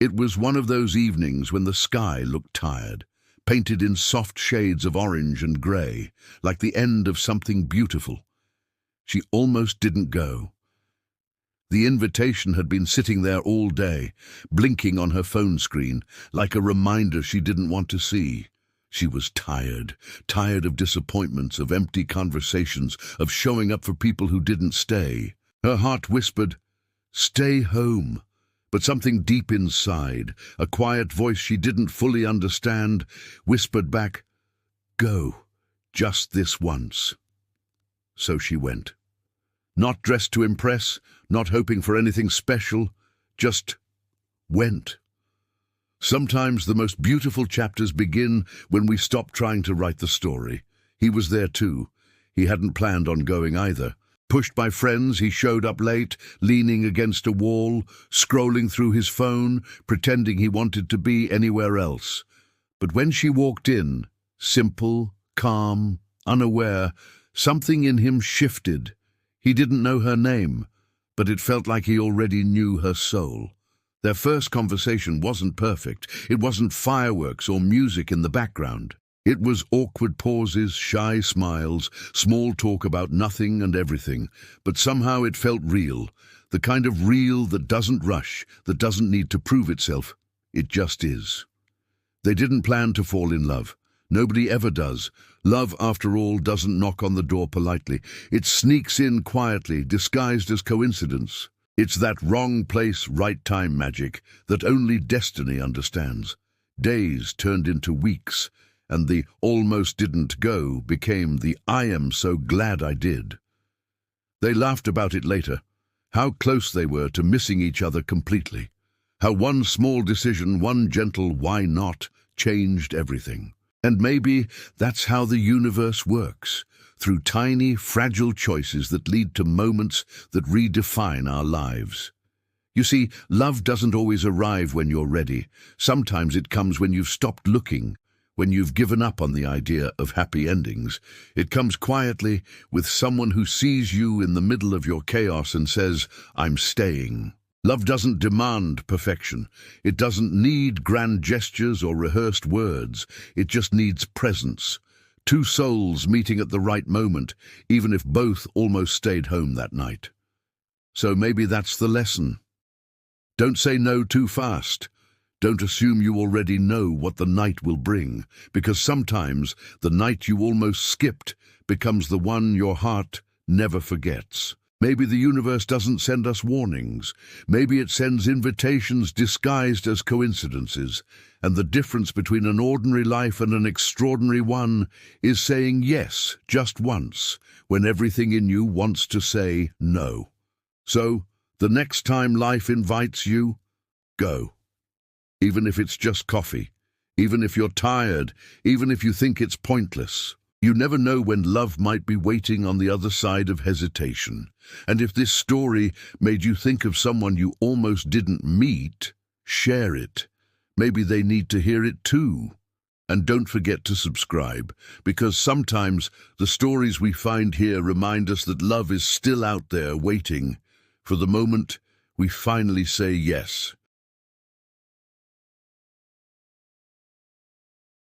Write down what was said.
It was one of those evenings when the sky looked tired, painted in soft shades of orange and grey, like the end of something beautiful. She almost didn't go. The invitation had been sitting there all day, blinking on her phone screen, like a reminder she didn't want to see. She was tired of disappointments, of empty conversations, of showing up for people who didn't stay. Her heart whispered, "Stay home." But something deep inside, a quiet voice she didn't fully understand, whispered back, "Go, just this once." So she went. Not dressed to impress, not hoping for anything special, just went. Sometimes the most beautiful chapters begin when we stop trying to write the story. He was there too. He hadn't planned on going either. Pushed by friends, he showed up late, leaning against a wall, scrolling through his phone, pretending he wanted to be anywhere else. But when she walked in, simple, calm, unaware, something in him shifted. He didn't know her name, but it felt like he already knew her soul. Their first conversation wasn't perfect. It wasn't fireworks or music in the background. It was awkward pauses, shy smiles, small talk about nothing and everything, but somehow it felt real, the kind of real that doesn't rush, that doesn't need to prove itself. It just is. They didn't plan to fall in love. Nobody ever does. Love, after all, doesn't knock on the door politely. It sneaks in quietly, disguised as coincidence. It's that wrong place, right time magic that only destiny understands. Days turned into weeks, and the almost didn't go became the I am so glad I did. They laughed about it later, how close they were to missing each other completely, how one small decision, one gentle why not, changed everything. And maybe that's how the universe works, through tiny, fragile choices that lead to moments that redefine our lives. You see, love doesn't always arrive when you're ready. Sometimes it comes when you've stopped looking, when you've given up on the idea of happy endings. It comes quietly, with someone who sees you in the middle of your chaos and says, "I'm staying." Love doesn't demand perfection. It doesn't need grand gestures or rehearsed words. It just needs presence. Two souls meeting at the right moment, even if both almost stayed home that night. So maybe that's the lesson. Don't say no too fast. Don't assume you already know what the night will bring, because sometimes the night you almost skipped becomes the one your heart never forgets. Maybe the universe doesn't send us warnings. Maybe it sends invitations disguised as coincidences. And the difference between an ordinary life and an extraordinary one is saying yes just once, when everything in you wants to say no. So, the next time life invites you, go. Even if it's just coffee, even if you're tired, even if you think it's pointless. You never know when love might be waiting on the other side of hesitation. And if this story made you think of someone you almost didn't meet, share it. Maybe they need to hear it too. And don't forget to subscribe, because sometimes the stories we find here remind us that love is still out there waiting for the moment we finally say yes.